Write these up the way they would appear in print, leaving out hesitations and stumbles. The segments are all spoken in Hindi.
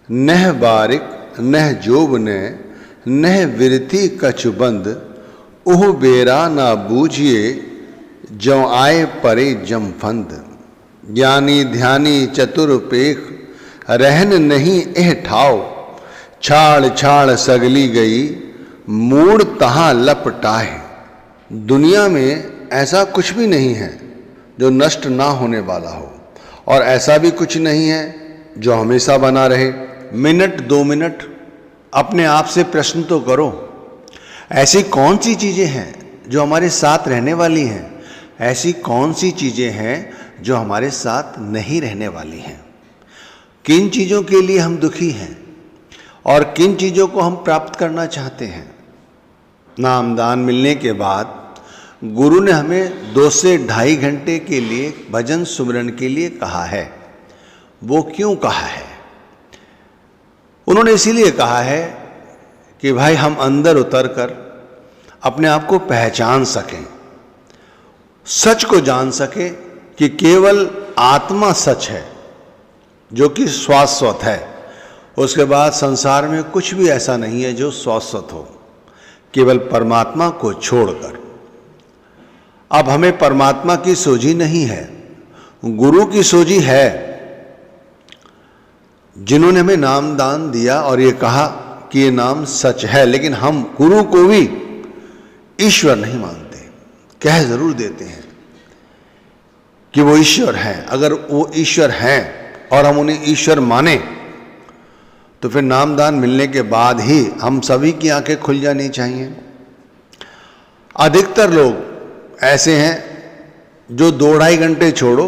नह बारिक नह जोबने नह विरति कछुबंद, ओह बेरा ना बूझिए जौ आए परे जमफंद। ज्ञानी ध्यानी चतुर्पेख रहन नहीं एह ठाव, छाड़ छाड़ सगली गई मूड़ तहाँ लपटाए। दुनिया में ऐसा कुछ भी नहीं है जो नष्ट ना होने वाला हो, और ऐसा भी कुछ नहीं है जो हमेशा बना रहे। मिनट 2 मिनट अपने आप से प्रश्न तो करो, ऐसी कौन सी चीज़ें हैं जो हमारे साथ रहने वाली हैं, ऐसी कौन सी चीज़ें हैं जो हमारे साथ नहीं रहने वाली हैं। किन चीज़ों के लिए हम दुखी हैं और किन चीज़ों को हम प्राप्त करना चाहते हैं। नामदान मिलने के बाद गुरु ने हमें 2 से 2.5 घंटे के लिए भजन सुमिरन के लिए कहा है। वो क्यों कहा है? उन्होंने इसीलिए कहा है कि भाई हम अंदर उतर कर अपने आप को पहचान सकें, सच को जान सकें कि केवल आत्मा सच है जो कि शाश्वत है। उसके बाद संसार में कुछ भी ऐसा नहीं है जो शाश्वत हो, केवल परमात्मा को छोड़कर। अब हमें परमात्मा की सोझी नहीं है, गुरु की सोझी है, जिन्होंने हमें नाम दान दिया और ये कहा कि ये नाम सच है। लेकिन हम गुरु को भी ईश्वर नहीं मानते, कह जरूर देते हैं कि वो ईश्वर हैं। अगर वो ईश्वर हैं और हम उन्हें ईश्वर माने तो फिर नामदान मिलने के बाद ही हम सभी की आंखें खुल जानी चाहिए। अधिकतर लोग ऐसे हैं जो 2-2.5 घंटे छोड़ो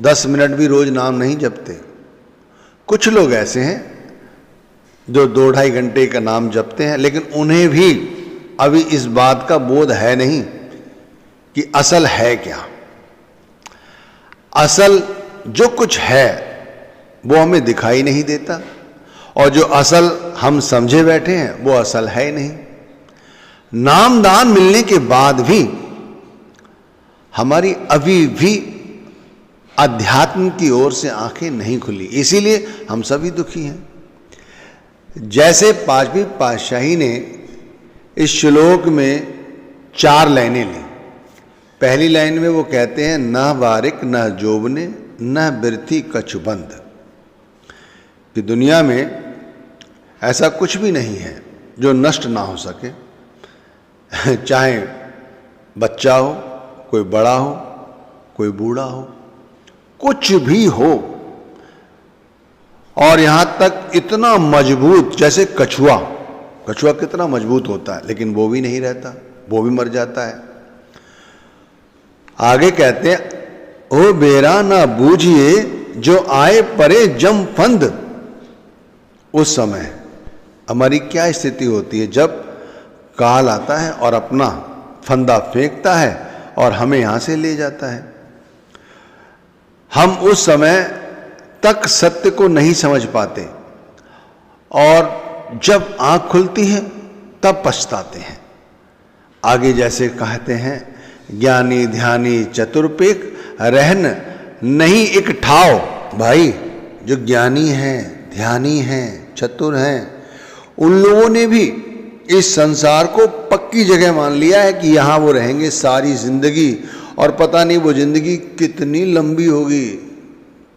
10 मिनट भी रोज नाम नहीं जपते। कुछ लोग ऐसे हैं जो 2-2.5 घंटे का नाम जपते हैं, लेकिन उन्हें भी अभी इस बात का बोध है नहीं कि असल है क्या। असल जो कुछ है वो हमें दिखाई नहीं देता, और जो असल हम समझे बैठे हैं वो असल है ही नहीं। नामदान मिलने के बाद भी हमारी अभी भी अध्यात्म की ओर से आंखें नहीं खुली, इसीलिए हम सभी दुखी हैं। जैसे 5वीं पातशाही ने इस श्लोक में 4 लाइनें ली। पहली लाइन में वो कहते हैं न वारिक न जोबने न बिरथी कछुबंद, कि दुनिया में ऐसा कुछ भी नहीं है जो नष्ट ना हो सके, चाहे बच्चा हो, कोई बड़ा हो, कोई बूढ़ा हो, कुछ भी हो। और यहां तक इतना मजबूत, जैसे कछुआ कितना मजबूत होता है, लेकिन वो भी नहीं रहता, वो भी मर जाता है। आगे कहते हैं ओ बेरा ना बूझिए जो आए परे जम फंद। उस समय हमारी क्या स्थिति होती है जब काल आता है और अपना फंदा फेंकता है और हमें यहां से ले जाता है। हम उस समय तक सत्य को नहीं समझ पाते, और जब आंख खुलती है तब पछताते हैं। आगे जैसे कहते हैं ज्ञानी ध्यानी चतुर्पेख रहन नहीं एक ठाव। भाई जो ज्ञानी हैं, ध्यानी हैं, चतुर हैं, उन लोगों ने भी इस संसार को पक्की जगह मान लिया है कि यहां वो रहेंगे सारी जिंदगी, और पता नहीं वो जिंदगी कितनी लंबी होगी,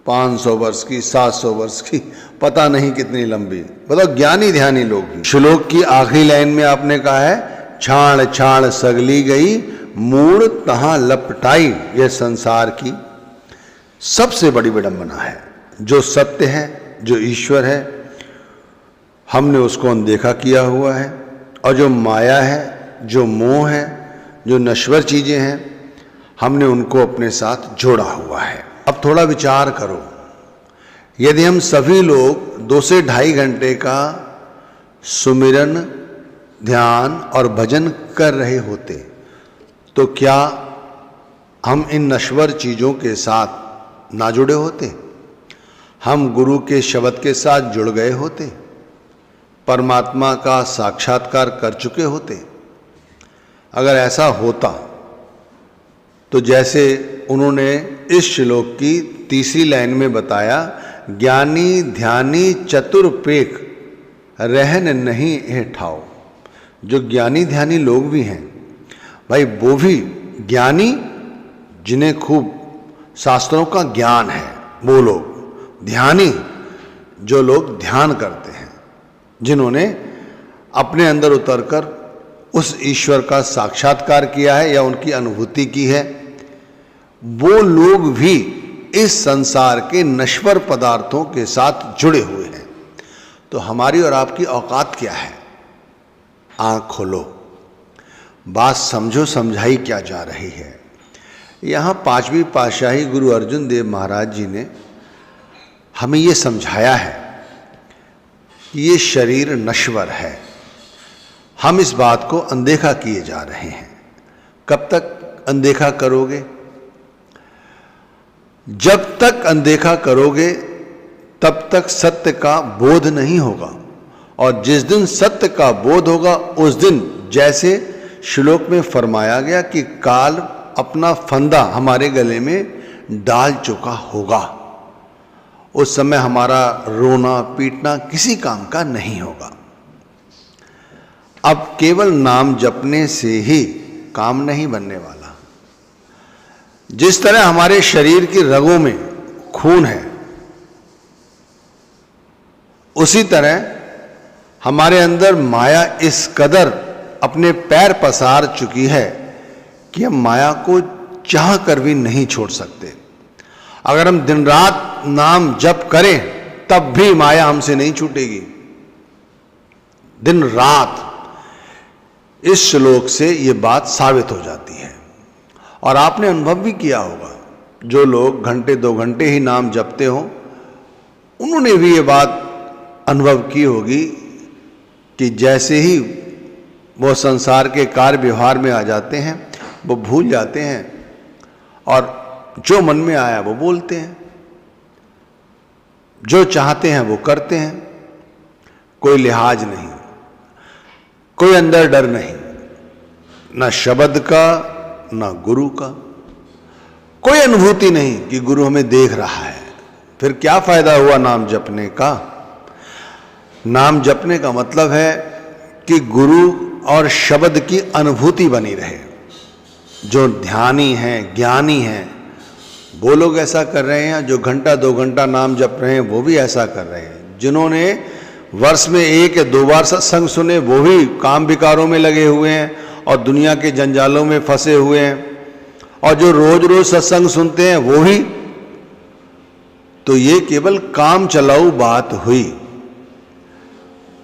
500 वर्ष की, 700 वर्ष की, पता नहीं कितनी लंबी। बताओ ज्ञानी ध्यानी लोग। श्लोक की आखिरी लाइन में आपने कहा है छाण छाण सगली गई मूड़ तहां लपटाई। यह संसार की सबसे बड़ी विडंबना है। जो सत्य है, जो ईश्वर है, हमने उसको अनदेखा किया हुआ है, और जो माया है, जो मोह है, जो नश्वर चीजें हैं, हमने उनको अपने साथ जोड़ा हुआ है। अब थोड़ा विचार करो, यदि हम सभी लोग 2 से 2.5 घंटे का सुमिरन, ध्यान और भजन कर रहे होते तो क्या हम इन नश्वर चीजों के साथ ना जुड़े होते? हम गुरु के शब्द के साथ जुड़ गए होते, परमात्मा का साक्षात्कार कर चुके होते। अगर ऐसा होता तो जैसे उन्होंने इस श्लोक की 3री लाइन में बताया, ज्ञानी ध्यानी चतुर्पेक रहन नहीं है ठाओ। जो ज्ञानी ध्यानी लोग भी हैं भाई, वो भी ज्ञानी जिन्हें खूब शास्त्रों का ज्ञान है वो लोग, ध्यानी जो लोग ध्यान करते हैं, जिन्होंने अपने अंदर उतरकर उस ईश्वर का साक्षात्कार किया है या उनकी अनुभूति की है, वो लोग भी इस संसार के नश्वर पदार्थों के साथ जुड़े हुए हैं। तो हमारी और आपकी औकात क्या है? आंख खोलो, बात समझो, समझाई क्या जा रही है। यहाँ पांचवी पातशाही गुरु अर्जुन देव महाराज जी ने हमें ये समझाया है कि ये शरीर नश्वर है। हम इस बात को अनदेखा किए जा रहे हैं। कब तक अनदेखा करोगे? जब तक अनदेखा करोगे तब तक सत्य का बोध नहीं होगा, और जिस दिन सत्य का बोध होगा उस दिन, जैसे श्लोक में फरमाया गया कि काल अपना फंदा हमारे गले में डाल चुका होगा, उस समय हमारा रोना पीटना किसी काम का नहीं होगा। अब केवल नाम जपने से ही काम नहीं बनने वाला। जिस तरह हमारे शरीर की रगों में खून है, उसी तरह हमारे अंदर माया इस कदर अपने पैर पसार चुकी है कि हम माया को चाह कर भी नहीं छोड़ सकते। अगर हम दिन रात नाम जप करें तब भी माया हमसे नहीं छूटेगी। दिन रात इस श्लोक से ये बात साबित हो जाती है। और आपने अनुभव भी किया होगा, जो लोग घंटे 2 घंटे ही नाम जपते हो, उन्होंने भी ये बात अनुभव की होगी कि जैसे ही वो संसार के कार्य व्यवहार में आ जाते हैं, वो भूल जाते हैं और जो मन में आया वो बोलते हैं, जो चाहते हैं वो करते हैं। कोई लिहाज नहीं, कोई अंदर डर नहीं, ना शब्द का ना गुरु का। कोई अनुभूति नहीं कि गुरु हमें देख रहा है। फिर क्या फायदा हुआ नाम जपने का? नाम जपने का मतलब है कि गुरु और शब्द की अनुभूति बनी रहे। जो ध्यानी हैं, ज्ञानी हैं, वो लोग ऐसा कर रहे हैं। जो घंटा 2 घंटा नाम जप रहे हैं वो भी ऐसा कर रहे हैं। जिन्होंने वर्ष में 1 या 2 बार सत्संग सुने वो भी काम विकारों में लगे हुए हैं और दुनिया के जंजालों में फंसे हुए हैं। और जो रोज रोज सत्संग सुनते हैं वो भी। तो ये केवल काम चलाऊ बात हुई।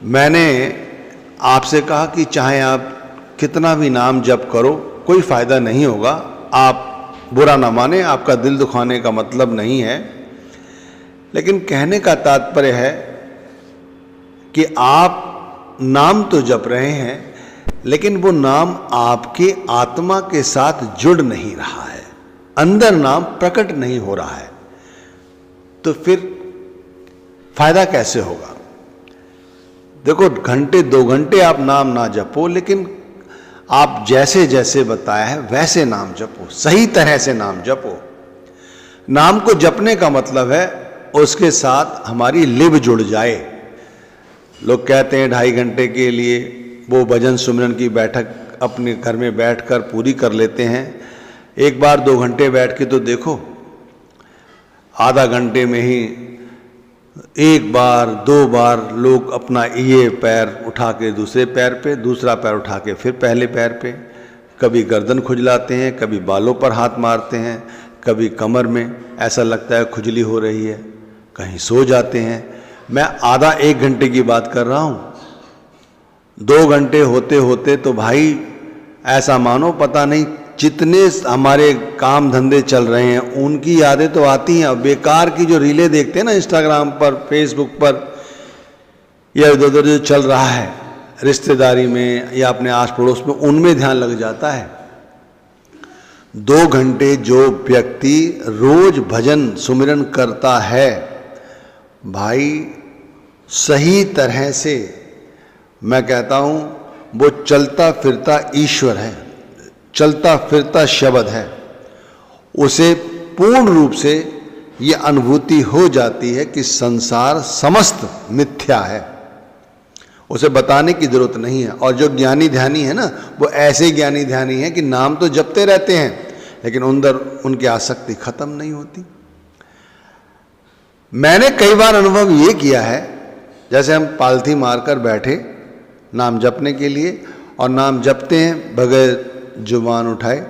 मैंने आपसे कहा कि चाहे आप कितना भी नाम जप करो, कोई फायदा नहीं होगा। आप बुरा ना माने, आपका दिल दुखाने का मतलब नहीं है, लेकिन कहने का तात्पर्य है कि आप नाम तो जप रहे हैं, लेकिन वो नाम आपके आत्मा के साथ जुड़ नहीं रहा है, अंदर नाम प्रकट नहीं हो रहा है। तो फिर फायदा कैसे होगा? देखो, घंटे 2 घंटे आप नाम ना जपो, लेकिन आप जैसे जैसे बताया है वैसे नाम जपो, सही तरह से नाम जपो। नाम को जपने का मतलब है उसके साथ हमारी लिव जुड़ जाए। लोग कहते हैं 2.5 घंटे के लिए वो भजन सुमिरन की बैठक अपने घर में बैठकर पूरी कर लेते हैं। एक बार 2 घंटे बैठ के तो देखो, आधा घंटे में ही 1 बार 2 बार लोग अपना ये पैर उठा के दूसरे पैर पे, दूसरा पैर उठा के फिर पहले पैर पे, कभी गर्दन खुजलाते हैं, कभी बालों पर हाथ मारते हैं, कभी कमर में, ऐसा लगता है खुजली हो रही है, कहीं सो जाते हैं। मैं आधा 1 घंटे की बात कर रहा हूँ। 2 घंटे होते होते तो भाई ऐसा मानो पता नहीं जितने हमारे काम धंधे चल रहे हैं उनकी यादें तो आती हैं। बेकार की जो रीलें देखते हैं ना इंस्टाग्राम पर, फेसबुक पर, या इधर उधर जो चल रहा है रिश्तेदारी में या अपने आस पड़ोस में, उनमें ध्यान लग जाता है। 2 घंटे जो व्यक्ति रोज भजन सुमिरन करता है भाई, सही तरह से मैं कहता हूँ वो चलता फिरता ईश्वर है, चलता फिरता शब्द है। उसे पूर्ण रूप से ये अनुभूति हो जाती है कि संसार समस्त मिथ्या है। उसे बताने की जरूरत नहीं है। और जो ज्ञानी ध्यानी है ना, वो ऐसे ज्ञानी ध्यानी है कि नाम तो जपते रहते हैं लेकिन अंदर उनकी आसक्ति खत्म नहीं होती। मैंने कई बार अनुभव ये किया है, जैसे हम पालथी मारकर बैठे नाम जपने के लिए और नाम जपते हैं, बगैर जुबान उठाए,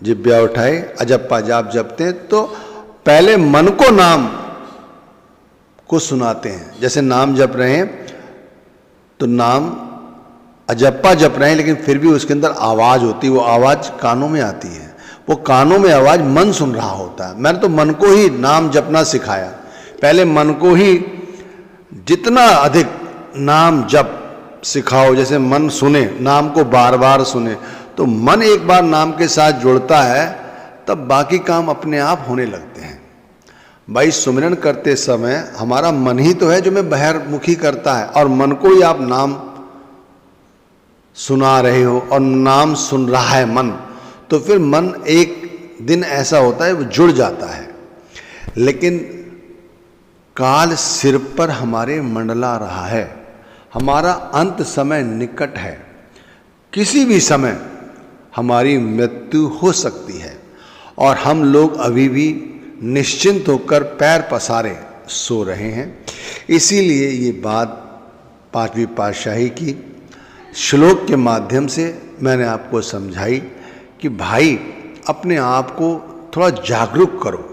जिब्या उठाए, अजप्पा जाप जपते हैं, तो पहले मन को नाम को सुनाते हैं। जैसे नाम जप रहे हैं तो नाम अजप्पा जप रहे हैं लेकिन फिर भी उसके अंदर आवाज होती है, वो आवाज कानों में आती है, वो कानों में आवाज मन सुन रहा होता है। मैंने तो मन को ही नाम जपना सिखाया। पहले मन को ही जितना अधिक नाम जप सिखाओ, जैसे मन सुने, नाम को बार बार सुने, तो मन एक बार नाम के साथ जुड़ता है तब बाकी काम अपने आप होने लगते हैं। भाई सुमिरन करते समय हमारा मन ही तो है जो मैं बहिर्मुखी करता है, और मन को ही आप नाम सुना रहे हो और नाम सुन रहा है मन, तो फिर मन एक दिन ऐसा होता है वो जुड़ जाता है। लेकिन काल सिर पर हमारे मंडला रहा है, हमारा अंत समय निकट है, किसी भी समय हमारी मृत्यु हो सकती है और हम लोग अभी भी निश्चिंत होकर पैर पसारे सो रहे हैं। इसीलिए ये बात पांचवी पातशाही की श्लोक के माध्यम से मैंने आपको समझाई कि भाई अपने आप को थोड़ा जागरूक करो।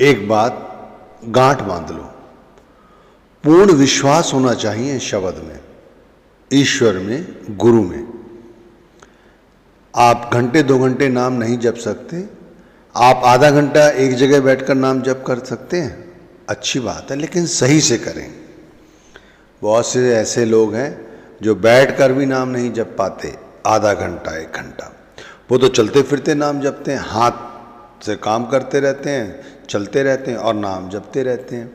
एक बात गांठ बांध लो, पूर्ण विश्वास होना चाहिए शब्द में, ईश्वर में, गुरु में। आप घंटे 2 घंटे नाम नहीं जप सकते, आप आधा घंटा एक जगह बैठकर नाम जप कर सकते हैं, अच्छी बात है, लेकिन सही से करें। बहुत से ऐसे लोग हैं जो बैठकर भी नाम नहीं जप पाते, आधा घंटा 1 घंटा, वो तो चलते फिरते नाम जपते हैं, हाथ से काम करते रहते हैं, चलते रहते हैं और नाम जपते रहते हैं।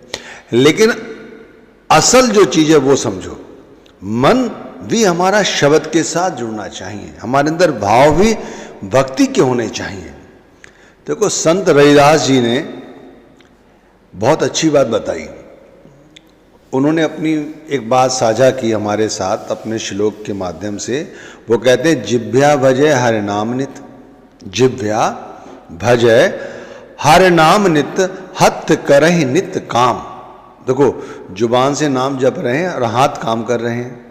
लेकिन असल जो चीज़ है वो समझो, मन भी हमारा शब्द के साथ जुड़ना चाहिए, हमारे अंदर भाव भी भक्ति के होने चाहिए। देखो संत रविदास जी ने बहुत अच्छी बात बताई। उन्होंने अपनी एक बात साझा की हमारे साथ अपने श्लोक के माध्यम से। वो कहते हैं जिभ्या भजय हर नाम नित, जिभ्या भजय हर नाम नित, हथ करहि नित काम। देखो जुबान से नाम जप रहे हैं और हाथ काम कर रहे हैं।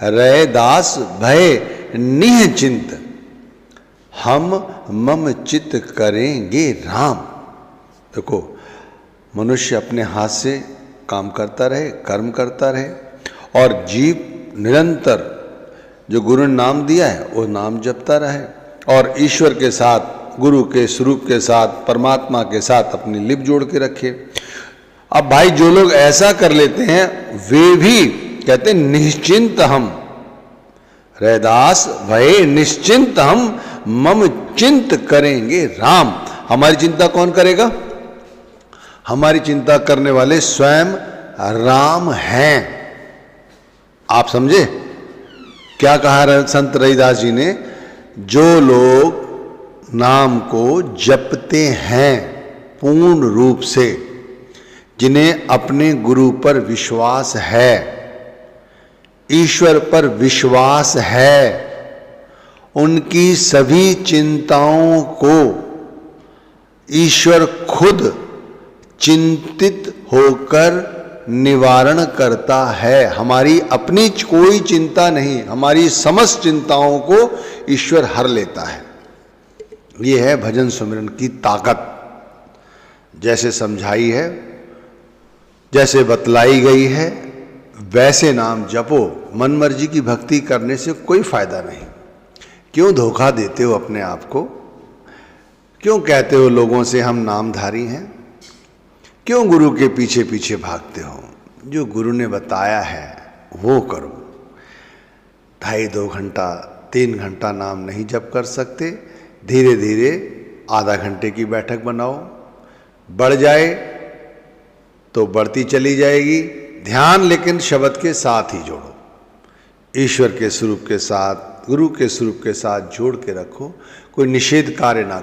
रहे दास भय निह चिंत, हम मम चित करेंगे राम। देखो मनुष्य अपने हाथ से काम करता रहे, कर्म करता रहे, और जीव निरंतर जो गुरु ने नाम दिया है वो नाम जपता रहे और ईश्वर के साथ, गुरु के स्वरूप के साथ, परमात्मा के साथ अपनी लिप जोड़ के रखे। अब भाई जो लोग ऐसा कर लेते हैं वे भी कहते निश्चिंत हम, रैदास भय निश्चिंत हम, मम चिंत करेंगे राम। हमारी चिंता कौन करेगा? हमारी चिंता करने वाले स्वयं राम हैं। आप समझे क्या कहा संत रविदास जी ने? जो लोग नाम को जपते हैं पूर्ण रूप से, जिन्हें अपने गुरु पर विश्वास है, ईश्वर पर विश्वास है, उनकी सभी चिंताओं को ईश्वर खुद चिंतित होकर निवारण करता है। हमारी अपनी कोई चिंता नहीं, हमारी समस्त चिंताओं को ईश्वर हर लेता है। ये है भजन सुमिरन की ताकत। जैसे समझाई है, जैसे बतलाई गई है, वैसे नाम जपो। मन मर्जी की भक्ति करने से कोई फायदा नहीं। क्यों धोखा देते हो अपने आप को? क्यों कहते हो लोगों से हम नामधारी हैं? क्यों गुरु के पीछे पीछे भागते हो? जो गुरु ने बताया है वो करो। 2.5-2 घंटा 3 घंटा नाम नहीं जप कर सकते, धीरे धीरे आधा घंटे की बैठक बनाओ। बढ़ जाए तो बढ़ती चली जाएगी। ध्यान लेकिन शब्द के साथ ही जोड़ो, ईश्वर के स्वरूप के साथ, गुरु के स्वरूप के साथ जोड़ के रखो। कोई निषेध कार्य ना